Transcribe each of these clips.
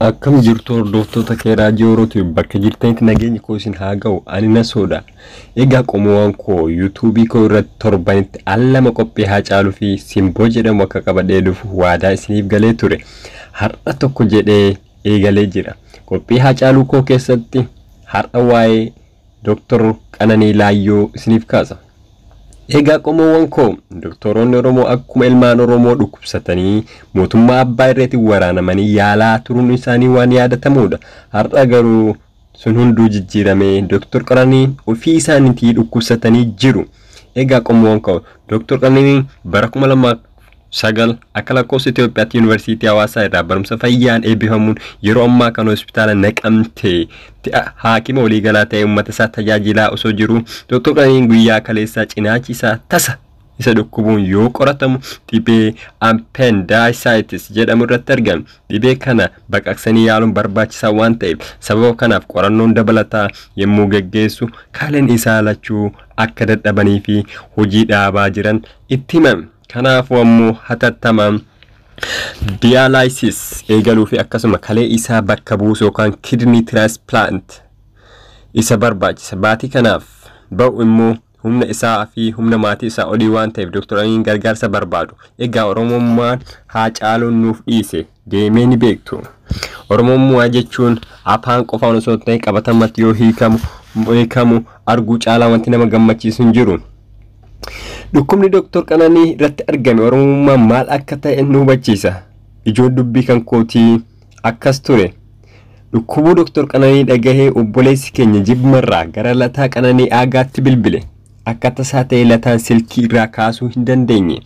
Akkam jirtu hordoftoota kee raadiyoo Oromoo bakka jirtanitti nageenyi koo isin haa ga'u ani Nasoodha. Egaa qomoowwan koo YouTube koo irratti torbanitti allama qophii Haacaaluu fi Simboo jedhamu akka qabadhee dhufu waadaa isiniif galee ture. Har'a tokko jedhee eegalee jira. Qophii Haacaaluu koo keessatti har'a waa'ee Dr. Qananii Laayyoo isiniif kaasa. Egaa qomoowwan koo doktoroonni Oromoo akkuma ilmaan Oromoo dhukkubsatanii mootummaa abbaa irreetiin waraanamanii yaalaa turuun isaanii waan yaadatamudha. Har'a garuu sun hunduu jijjiiramee Dr. Qananii ofii isaaniitii dhukkubsatanii jiru. Egaa qomoowwan koo Dr. Qananii bara 2009 akka lakkoofsa Itoophiyaatti Yuunivarsiitii Hawaasaa irraa barumsa fayyaan eebbifamuun yeroo ammaa kan hospitaala Naqamtee haakima waliigalaa ta'ee uummata isaa tajaajilaa osoo jiru Dr. Qananiin guyyaa kaleessaa cinaachi isaa tasa isa dhukkubuun yoo qoratamu dhibee appendicitis jedhamu irratti argame. Dhibee kana baqaqsanii yaaluun barbaachisaa waan ta'eef sababa kanaaf qorannoon dabalataa yommuu geggeessu kaaleen isaa lachuu akka dadhabanii fi hojii dhaabaa jiran itti himame. Kanaafuu ammoo hatattamaan dialysis eegaluu fi akkasuma kalee isaa bakka buusu yookaan kidney transplant isa barbaachisa. Baatii kanaaf ba'u immoo humna isaa fi humna maatii isaa olii waan ta'eef Dr. Qananiin gargaarsa barbaadu. Egaa Oromummaan Haacaaluun nuuf dhiise deemee ni beektu. Oromummaa jechuun afaan qofaan osoo ta'e qabatamatti yoo hiikamu arguu caalaa wanti nama gammachiisu hin jiru. Dhukkubni Dr. Qananii irratti argame Oromummaan maal akka ta'e nu hubachiisa. Ijoon dubbii kan kootii akkas ture. Dhukkubuu Dr. Qananii dhagahee obboleessi keenya Jimmarraa gara Lataa Qananii Aagaatti bilbile. Akka tasaa ta'e Lataan silkii irraa kaasuu hin dandeenye.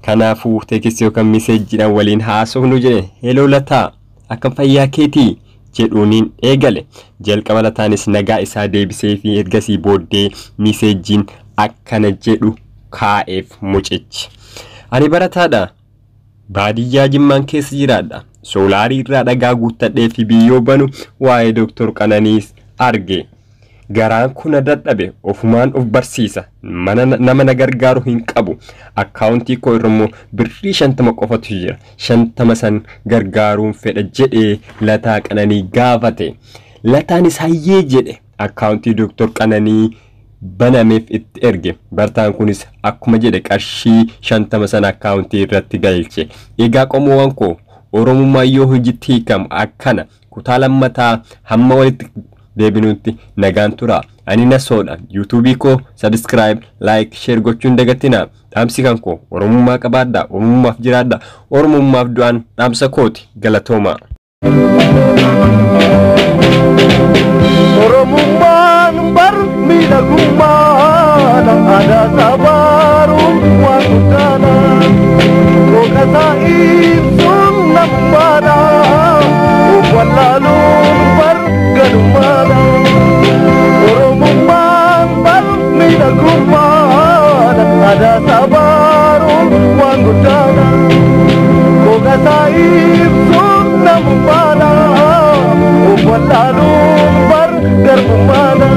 Kanaafuu teekistii yookaan miseejiidhaan waliin haasofnu jedhe. Hello Lataa, akkam fayyaa keetii? jedhuuniin eegale. Jalqaba Lataanis nagaa isaa deebisee fi ergasii booddee miseejiin akkana jedhu kaa'eef mucichi. Ani barataadha. Baadiyyaa Jimmaan keessa jiraadha. Soolaarii irraa dhagaa guuttadhee fi biyyoo banu waa'ee Dr. Qananiis arge. Garaan kun dadhabe ofumaan of barsiisa. Nama na gargaaru hin qabu. Akkaawuntii koo irraa birrii 50 qofatu jira. 50 san gargaaruun fedha jedhee Lataa Qananii gaafate. Lataanis hayyee jedhe. Akkaawuntii Dr. Qananii banameef itti erge. Bartaan kunis akkuma jedhe qarshii 50 san akkaawuntii irratti galche. Egaa qomoowwan koo Oromummaa yoo hojiitti hiikamu akkana kutaa lammataa hamma walitti deebinutti nagaan tura. Ani Nasoodha. YouTube koo subscribe, like, share gochuun dagatina. Dhaamsi kan koo Oromummaa qabaadha. Oromummaaf jiraadha. Oromummaaf du'aan dhaamsa kooti. Galatooma. Oromummaan bar miidhagummaadha. Aadaa sabaaru waan guddaadha. Googataa ibsuun namummaadha. Wallaaluun bar gadummaadha. Oromummaan bar miidhagummaadha. Aadaa sabaaru waan guddaadha. Googataa ibsuun namummaadha. Wallaaluun bar gadummaadha.